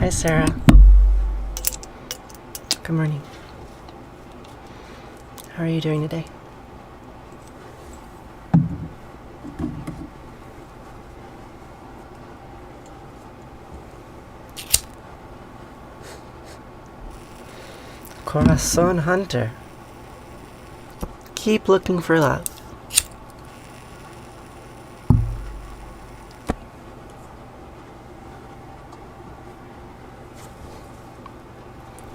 Hi, Sarah. Good morning. How are you doing today? Corazon Hunter. Keep looking for love.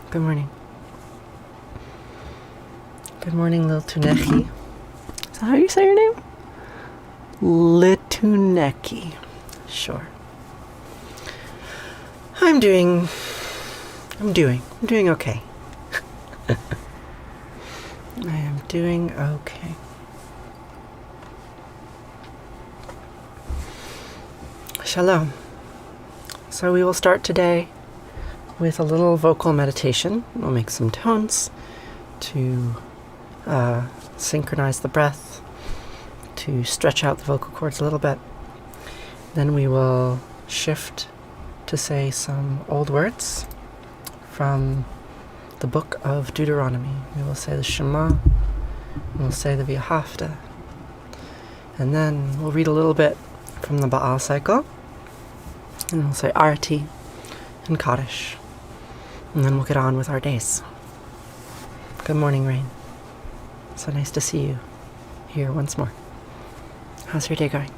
Good morning. Good morning, Lil Tuneki. Is that how you say your name? Lituneki. Sure. I'm doing okay. I am doing okay. Shalom. So we will start today with a little vocal meditation. We'll make some tones to synchronize the breath, to stretch out the vocal cords a little bit. Then we will shift to say some old words from the book of Deuteronomy. We will say the Shema, we'll say the V'ahavta, and then we'll read a little bit from the Baal cycle, and we'll say Arati and Kaddish, and then we'll get on with our days. Good morning, Rain. So nice to see you here once more. How's your day going?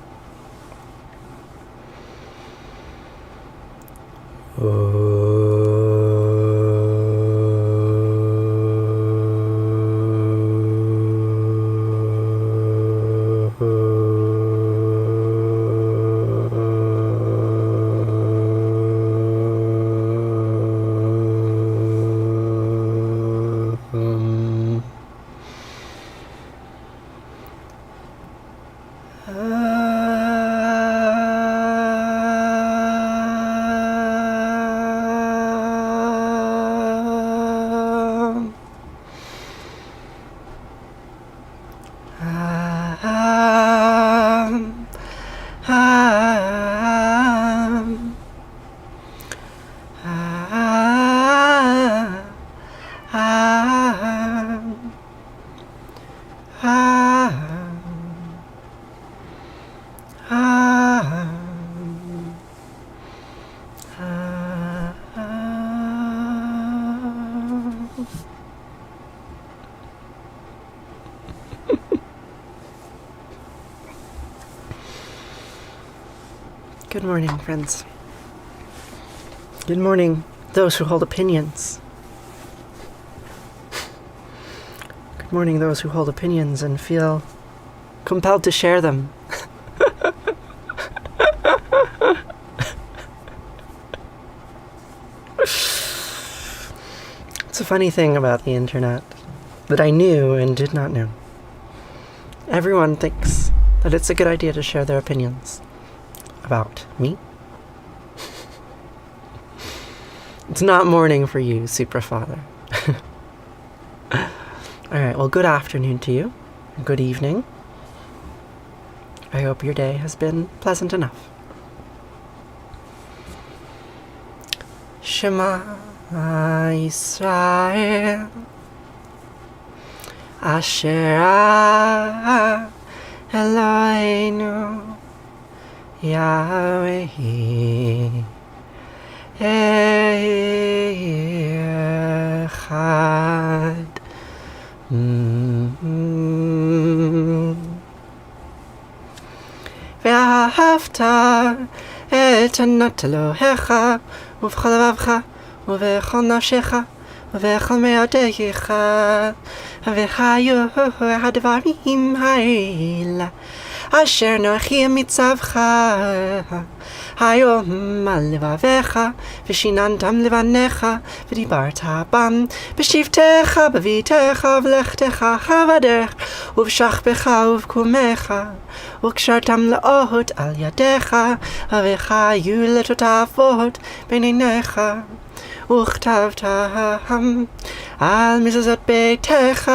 Good morning, friends. Good morning, those who hold opinions. Good morning, those who hold opinions and feel compelled to share them. It's a funny thing about the internet that I knew and did not know. Everyone thinks that it's a good idea to share their opinions about me. It's not morning for you, Super Father. Alright, well, good afternoon to you. Good evening. I hope your day has been pleasant enough. Shema Yisrael Asher Eloheinu Yahweh Echad. ואהבת את ענת אלוהיך ובכל לבבך ובכל נפשך ובכל מאודך, והיו הדברים האלה אשר אנוכי מצווך היום על לבביך, ושיננתם לבניך, ודיברת בם בשבתך, בביתך, ובלכתך, בדרך, ובשכבך ובקומך, וקשרתם לאות על ידיך, והיו לטוטפות בין עיניך, וכתבתם על מזוזות ביתך,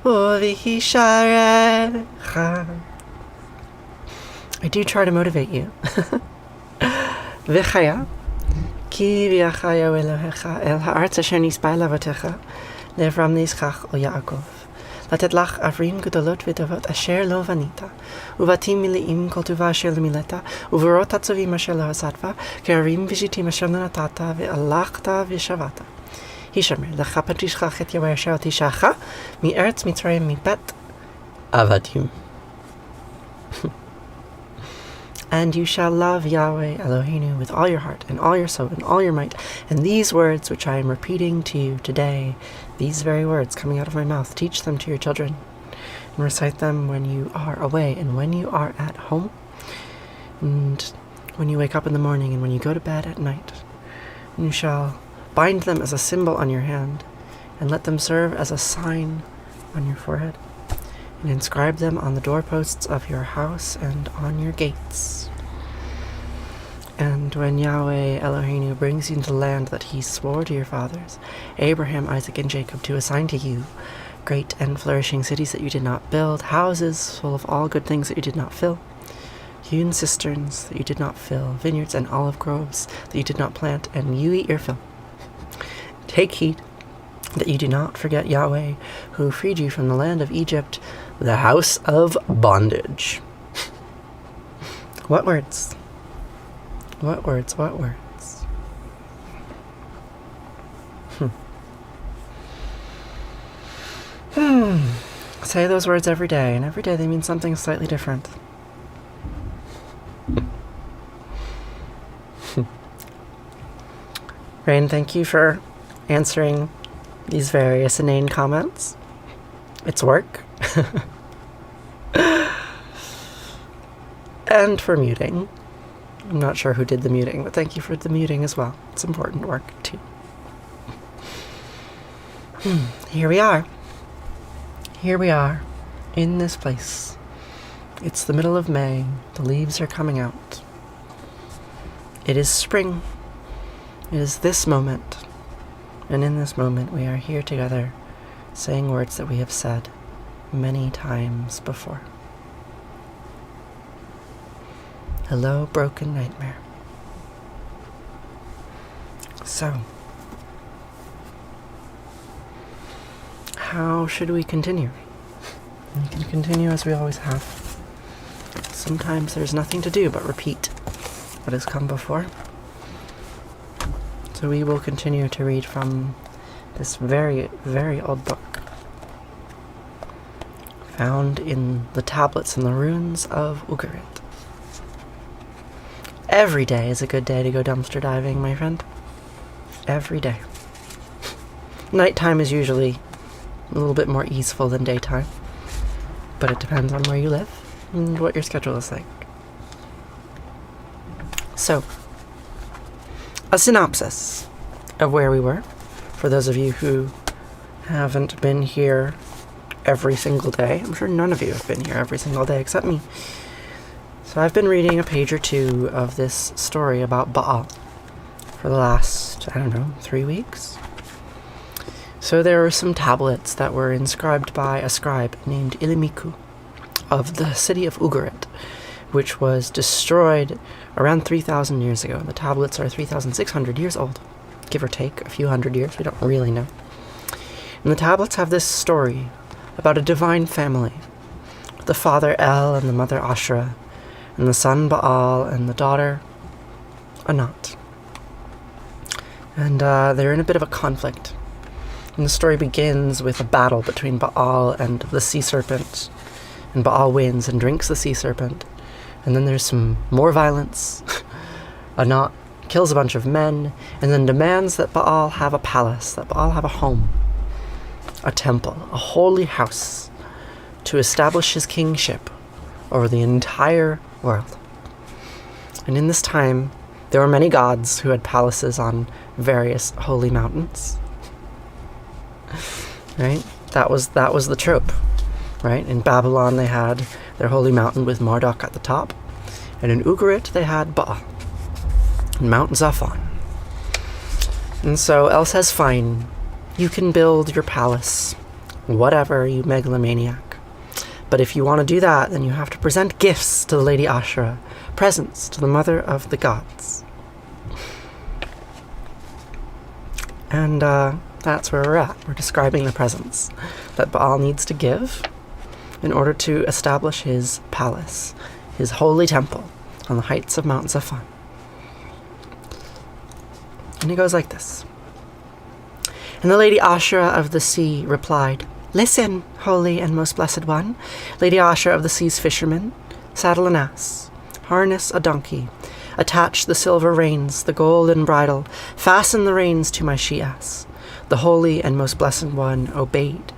ובשעריך. I do try to motivate you. V'chaya, כי הביאך יהוה אלוהיך אל הארץ אשר נספה אל אבותיך, לאברהם ליצחק וליעקב. לתת לך ערים גדולות וטובות אשר לא בנית, ובתים מלאים כל טובה אשר לא מילאת, ובארות עצובים אשר לא עשת, כערים ושתים אשר לא נתת, והלכת ושבת. הישמר לך פתשכח את יהוה אשר תישעך מארץ מצרים מבית עבדים. And you shall love Yahweh Eloheinu with all your heart and all your soul and all your might. And these words which I am repeating to you today, these very words coming out of my mouth, teach them to your children and recite them when you are away and when you are at home and when you wake up in the morning and when you go to bed at night. And you shall bind them as a symbol on your hand and let them serve as a sign on your forehead. And inscribe them on the doorposts of your house and on your gates. And when Yahweh Eloheinu brings you into the land that he swore to your fathers, Abraham, Isaac, and Jacob, to assign to you, great and flourishing cities that you did not build, houses full of all good things that you did not fill, hewn cisterns that you did not fill, vineyards and olive groves that you did not plant, and you eat your fill. Take heed that you do not forget Yahweh, who freed you from the land of Egypt, the house of bondage. What words? What words? What words? Say those words every day, and every day they mean something slightly different. Rain, thank you for answering these various inane comments. It's work. And for muting. I'm not sure who did the muting, but thank you for the muting as well. It's important work, too. Here we are. Here we are, in this place. It's the middle of May. The leaves are coming out. It is spring. It is this moment. And in this moment, we are here together, saying words that we have said many times before. Hello, broken nightmare. So, how should we continue? We can continue as we always have. Sometimes there's nothing to do but repeat what has come before. So we will continue to read from this very, very old book, found in the tablets and the ruins of Ugarit. Every day is a good day to go dumpster diving, my friend. Every day. Nighttime is usually a little bit more easeful than daytime, but it depends on where you live and what your schedule is like. So, a synopsis of where we were, for those of you who haven't been here every single day. I'm sure none of you have been here every single day except me. So I've been reading a page or two of this story about Baal for the last, 3 weeks. So there were some tablets that were inscribed by a scribe named Ilimiku of the city of Ugarit, which was destroyed around 3,000 years ago. The tablets are 3,600 years old, give or take a few hundred years, we don't really know. And the tablets have this story about a divine family, the father El and the mother Ashra, and the son Baal and the daughter Anat. And they're in a bit of a conflict. And the story begins with a battle between Baal and the sea serpent. And Baal wins and drinks the sea serpent. And then there's some more violence. Anat kills a bunch of men and then demands that Baal have a palace, that Baal have a home, a temple, a holy house to establish his kingship over the entire world. And in this time, there were many gods who had palaces on various holy mountains. Right? That was the trope. Right? In Babylon, they had their holy mountain with Marduk at the top. And in Ugarit, they had Baal and Mount Zaphon. And so El says, fine, you can build your palace, whatever, you megalomaniac. But if you want to do that, then you have to present gifts to the Lady Ashra, presents to the mother of the gods. And that's where we're at. We're describing the presents that Baal needs to give in order to establish his palace, his holy temple on the heights of Mount Zaphon. And it goes like this. And the Lady Asherah of the sea replied, "Listen, holy and most blessed one, Lady Asherah of the sea's fishermen, saddle an ass, harness a donkey, attach the silver reins, the golden bridle, fasten the reins to my she-ass." The holy and most blessed one obeyed.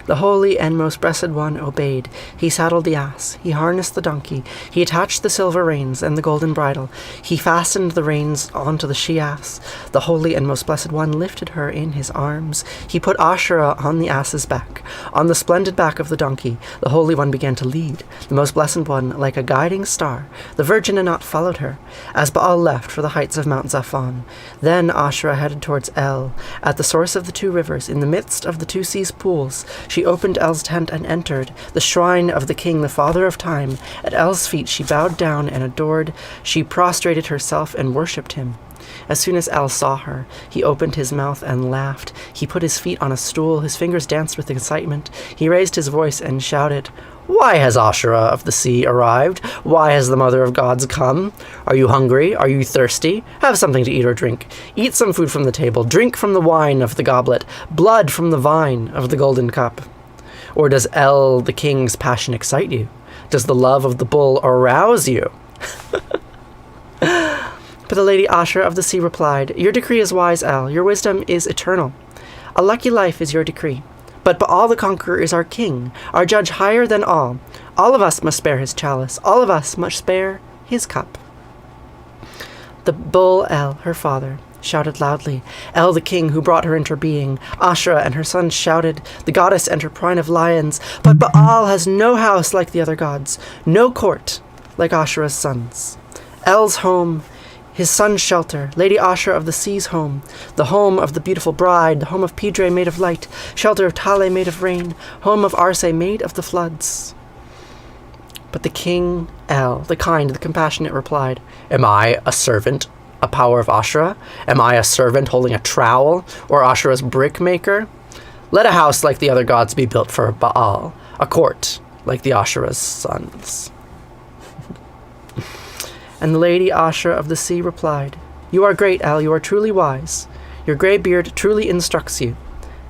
The holy and most blessed one obeyed. He saddled the ass. He harnessed the donkey. He attached the silver reins and the golden bridle. He fastened the reins onto the she-ass. The holy and most blessed one lifted her in his arms. He put Asherah on the ass's back. On the splendid back of the donkey, the holy one began to lead. The most blessed one, like a guiding star. The virgin Anat followed her, as Baal left for the heights of Mount Zaphon. Then Asherah headed towards El, at the source of the two rivers, in the midst of the two seas' pools. She opened El's tent and entered the shrine of the king, the father of time. At El's feet she bowed down and adored. She prostrated herself and worshipped him. As soon as El saw her, he opened his mouth and laughed. He put his feet on a stool. His fingers danced with excitement. He raised his voice and shouted, "Why has Asherah of the sea arrived? Why has the mother of gods come? Are you hungry? Are you thirsty? Have something to eat or drink. Eat some food from the table. Drink from the wine of the goblet. Blood from the vine of the golden cup. Or does El, the king's passion, excite you? Does the love of the bull arouse you?" But the Lady Asherah of the sea replied, "Your decree is wise, El. Your wisdom is eternal. A lucky life is your decree. But Baal the conqueror is our king, our judge higher than all. All of us must bear his chalice. All of us must bear his cup." The bull El, her father, shouted loudly. El, the king who brought her into being. Asherah and her sons shouted, the goddess and her pride of lions. But Baal has no house like the other gods, no court like Asherah's sons. El's home, his son's shelter, Lady Asherah of the sea's home, the home of the beautiful bride, the home of Pidre made of light, shelter of Tale made of rain, home of Arse made of the floods. But the king, El, the kind, the compassionate, replied, "Am I a servant, a power of Asherah? Am I a servant holding a trowel, or Asherah's brickmaker? Let a house like the other gods be built for Baal, a court like the Asherah's sons." And the Lady Asherah of the sea replied, "You are great, El, you are truly wise. Your gray beard truly instructs you.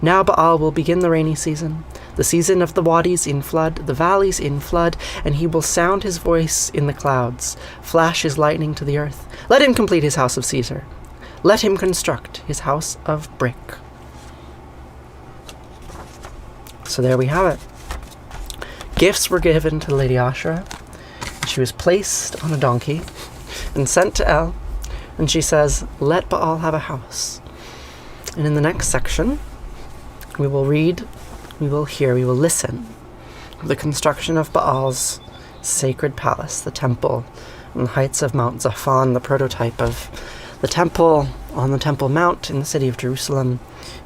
Now Baal will begin the rainy season, the season of the wadis in flood, the valleys in flood, and he will sound his voice in the clouds, flash his lightning to the earth. Let him complete his house of Caesar. Let him construct his house of brick." So there we have it. Gifts were given to Lady Asherah. She was placed on a donkey and sent to El, and she says, "Let Baal have a house." And in the next section, we will read, we will hear, we will listen to the construction of Baal's sacred palace, the temple on the heights of Mount Zaphon, the prototype of the temple on the Temple Mount in the city of Jerusalem,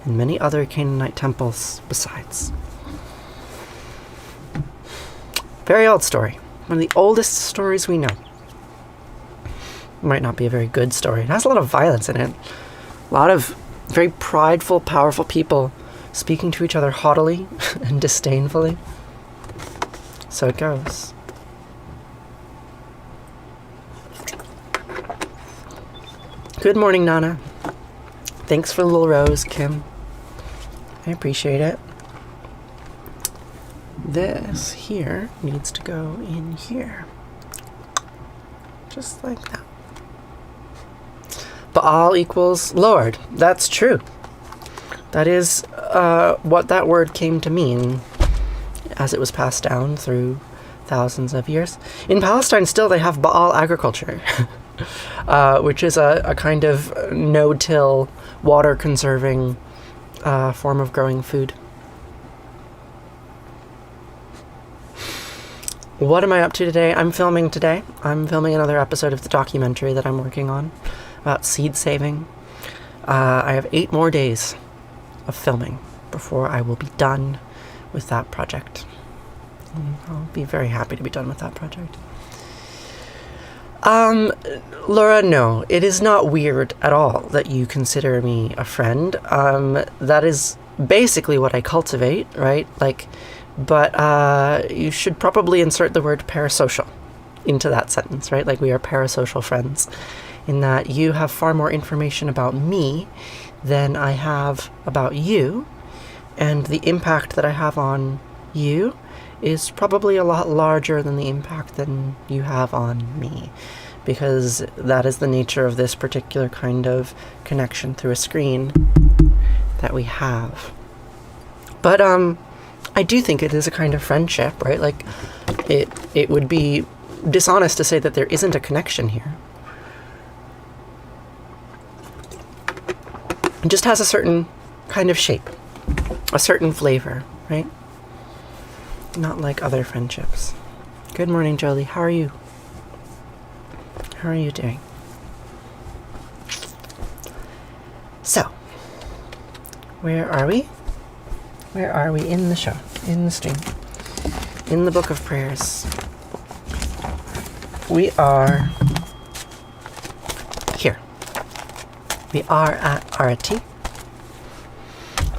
and many other Canaanite temples besides. Very old story. One of the oldest stories we know. It might not be a very good story. It has a lot of violence in it. A lot of very prideful, powerful people speaking to each other haughtily and disdainfully. So it goes. Good morning, Nana. Thanks for the little rose, Kim. I appreciate it. This here needs to go in here. Just like that. Baal equals Lord. That's true. That is what that word came to mean as it was passed down through thousands of years. In Palestine still they have Baal agriculture, which is a kind of no-till, water-conserving form of growing food. What am I up to today? I'm filming today. I'm filming another episode of the documentary that I'm working on about seed saving. I have 8 more days of filming before I will be done with that project. I'll be very happy to be done with that project. Laura, no, it is not weird at all that you consider me a friend. That is basically what I cultivate, right? But you should probably insert the word parasocial into that sentence, right? Like, we are parasocial friends, in that you have far more information about me than I have about you, and the impact that I have on you is probably a lot larger than the impact than you have on me, because that is the nature of this particular kind of connection through a screen that we have. But I do think it is a kind of friendship, right? Like, it would be dishonest to say that there isn't a connection here. It just has a certain kind of shape, a certain flavor, right? Not like other friendships. Good morning, Jolie. How are you? How are you doing? So, where are we? Where are we in the show? In the stream? In the Book of Prayers? We are here. We are at Arati.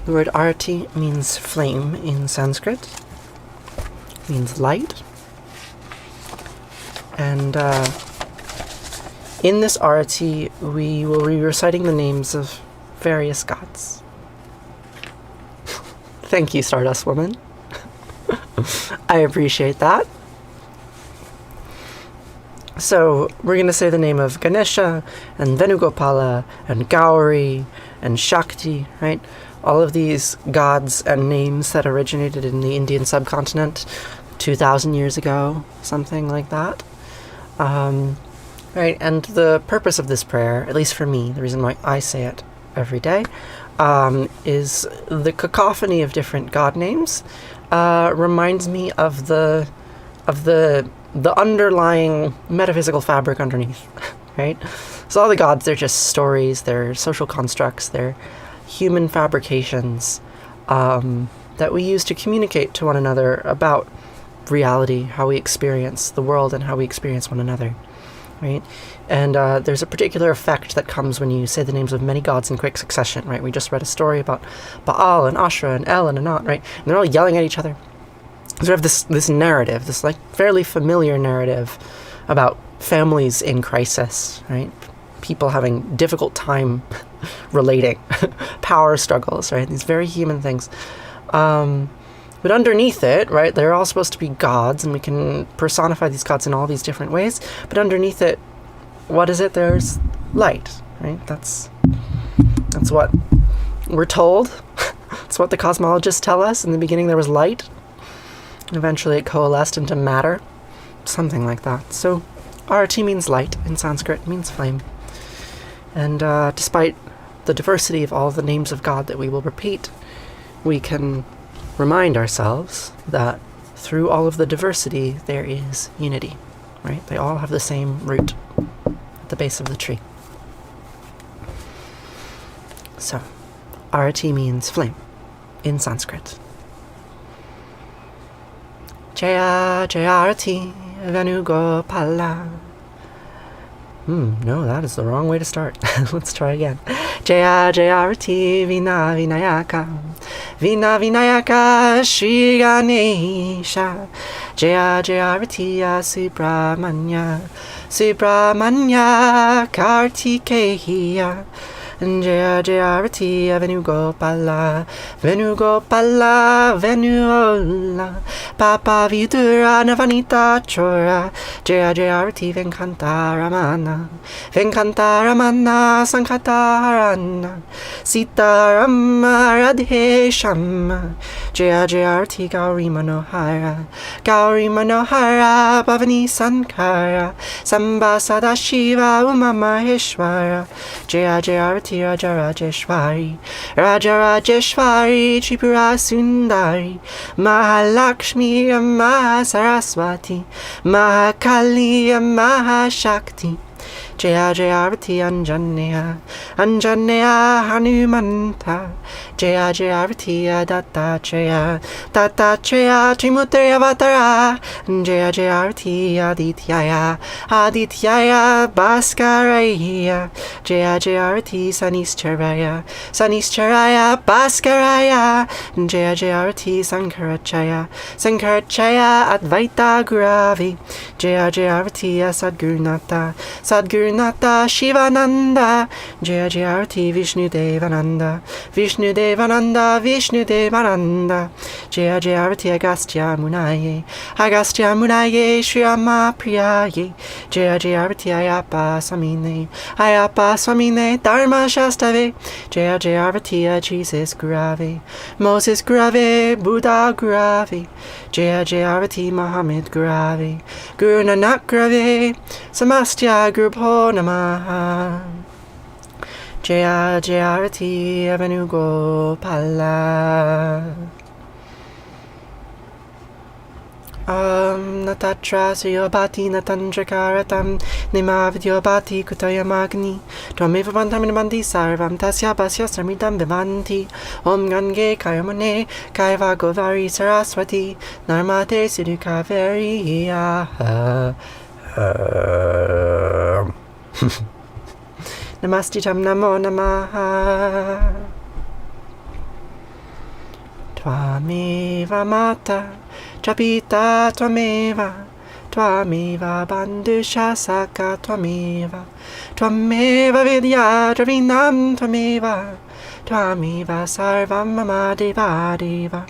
The word Arati means flame in Sanskrit. It means light. And in this Arati, we will be reciting the names of various gods. Thank you, Stardust Woman. I appreciate that. So we're going to say the name of Ganesha and Venugopala and Gauri and Shakti, right? All of these gods and names that originated in the Indian subcontinent 2,000 years ago, something like that. Right, and the purpose of this prayer, at least for me, the reason why I say it every day, is the cacophony of different god names reminds me of the underlying metaphysical fabric underneath, right? So all the gods, they're just stories, they're social constructs, they're human fabrications that we use to communicate to one another about reality, how we experience the world and how we experience one another, right? And there's a particular effect that comes when you say the names of many gods in quick succession, right? We just read a story about Baal and Ashra and El and Anat, right? And they're all yelling at each other. So we have this narrative, this like fairly familiar narrative about families in crisis, right? People having difficult time relating, power struggles, right? These very human things. But underneath it, right, they're all supposed to be gods, and we can personify these gods in all these different ways. But underneath it, what is it? There's light, right? That's what we're told. That's what the cosmologists tell us. In the beginning, there was light. And eventually it coalesced into matter. Something like that. So Arati means light in Sanskrit, means flame. And despite the diversity of all the names of God that we will repeat, we can remind ourselves that through all of the diversity, there is unity, right? They all have the same root at the base of the tree. So, Arati means flame in Sanskrit. Jaya Jaya Arati Venugopala. No, that is the wrong way to start. Let's try again. Jaya Jaya Arati Vina Vinayaka Vina Vinayaka Shri Ganesha Jaya Jaya Arati Subramanya Subramanya Kartikeya Jaya Jaya Arati Venugopala Venugopala Venuola Papa Vidura Navanita Chora Jaya Jaya Arati Venkanta Ramana Venkanta Ramana Sankata Harana Sita Rama Radhe Shama Jaya Jaya Arati Gauri Manohara Gauri Manohara Bhavani Sankara Samba Sadashiva Uma Maheshwara Jaya Jaya Arati Raja Rajeshwari Raja Rajeshwari Tripura Sundari Mahalakshmi Mahasaraswati Mahakali Mahashakti Jaya Jayarati Anjaneya Anjaneya Hanumanta Jaya Jayarati Dattatreya Dattatreya Trimurti Avatara Jaya Jayarati Adityaya Adityaya Bhaskaraya Jaya Jayarati Sanischaraya Sanischaraya Bhaskaraya Jaya Jayarati Sankarachaya Sankarachaya Advaita Guravi Jaya Jayarati Sadgurunata Sadgurunata Shivananda Jaya Jayarati Vishnu Devananda Vishnu Devananda Vishnu Devananda Jaya Jayarati Agastya Munaye Agastya Munaye Shri Rama Priyaye Jaya Jayarati Ayapa Swamine Ayapa Swamine Dharma Shastave Jaya Jayarati Jesus Gurave Moses Gurave Buddha Gurave Jaya Jayarati Muhammad Gurave Guru Nanak Gurave Samastya Gurubho Namaha Jaya Jayarati Avanugopala Natatra Suyobhati Natandrakaratam Nimavidyobhati Kutayamagni Twameva Bantaminabandi Sarvam Tasya Basya Samridam Vivanti Om Gange Kayamane Kaiva Govari Saraswati Narmate Sidhu Kaveri Namastitam Namo Namaha Twameva Mata Chapita Twameva Twameva Bandusha Saka Twameva Twameva Vidya Dravinam Twameva Twameva Sarvam Mama Deva Deva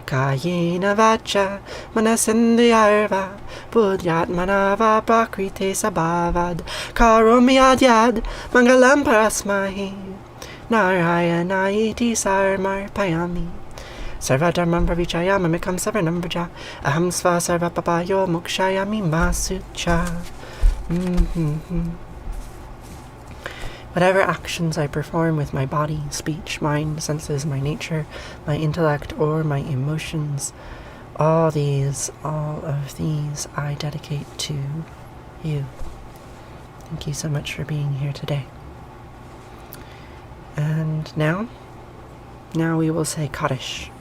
Kayena Vacha Manasindhyarva Buddhyatmanava Prakrite Sabhavad Karomi Adyad Mangalam Parasmahi Narayana Iti Sarmar Payami Sarvadharmam Pravichaya Mamikam Saranam Vraja Aham Sva Sarva Papayo Mokshayami Masucha. Whatever actions I perform with my body, speech, mind, senses, my nature, my intellect, or my emotions, all of these I dedicate to you. Thank you so much for being here today. And now we will say Kaddish.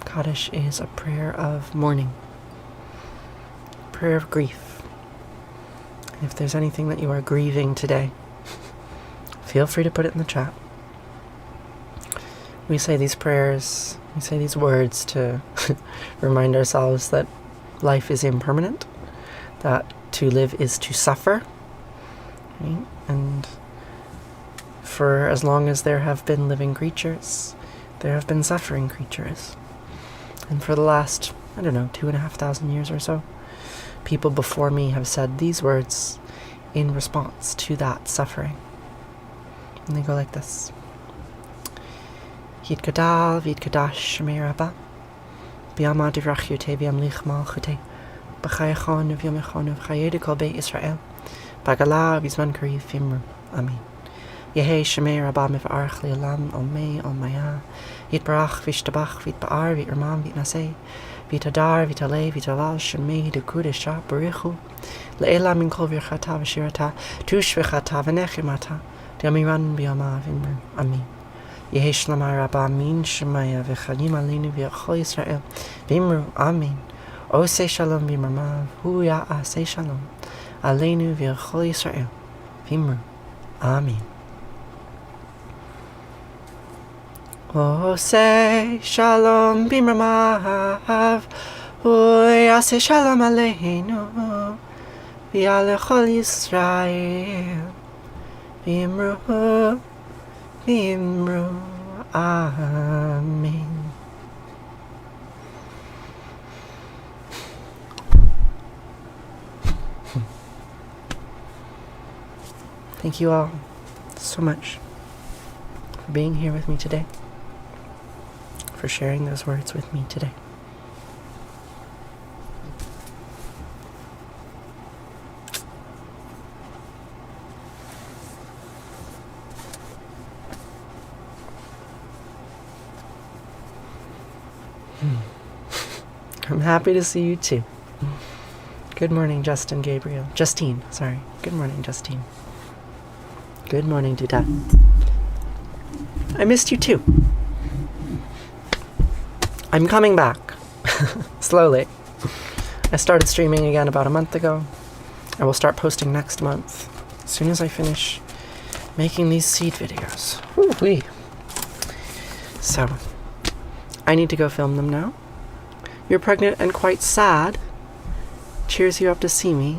Kaddish is a prayer of mourning, prayer of grief. If there's anything that you are grieving today, feel free to put it in the chat. We say these prayers, we say these words to remind ourselves that life is impermanent, that to live is to suffer, right? And for as long as there have been living creatures, there have been suffering creatures. And for the last, 2,500 years or so, people before me have said these words in response to that suffering. And they go like this. Yid Gadal, Vid Kadash, Shema Rabba, Biama Divrachyote, Biam Lichmal Chute, Bachayachon, Vyomechon, Chayede Kolbe Israel, Bagala, Bizman Kari, Fimru, Amen. Yehe Shema Rabba Mivarach Lialam, Omei, Omaya, Yid Barach, Vishtabach, Vit Baar, Vit Ramam, Vit Nasei, Vit Adar, Vit Ale, Vit Aval, Shemei, De Kudesha, Barichu, Leela Min Kol Virchata, Vishirata, Tush Vichata, Venechimata, Diamiran Biama, Vimru, Amen. Yehe Shlama Rabba, Min Shemaya, Vichalim Alinu, Viachol Israel, Vimru, Amen. O say Shalom, Vimramav, Huya, say Shalom, Alenu, Viachol Israel, Vimru, Amen. O say Shalom b'mamav, Yaseh Shalom Aleinu, V'alechol Yisrael, V'imru, Amen. Thank you all so much for being here with me today, for sharing those words with me today. I'm happy to see you too. Good morning, Justine. Good morning, Justine. Good morning, Duda. I missed you too. I'm coming back. Slowly. I started streaming again about a month ago. I will start posting next month, as soon as I finish making these seed videos. Woo-wee. So, I need to go film them now. You're pregnant and quite sad. Cheers you up to see me.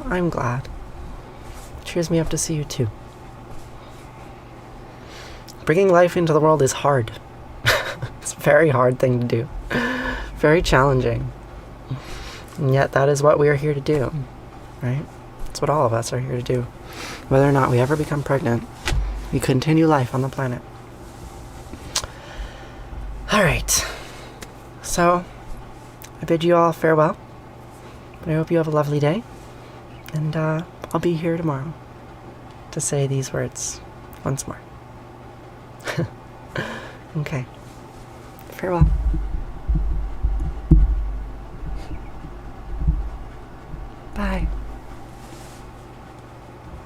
I'm glad. Cheers me up to see you too. Bringing life into the world is hard. It's a very hard thing to do. Very challenging. And yet that is what we are here to do, right? That's what all of us are here to do. Whether or not we ever become pregnant, we continue life on the planet. All right. So, I bid you all farewell. I hope you have a lovely day. And I'll be here tomorrow to say these words once more. Okay. Farewell. Bye.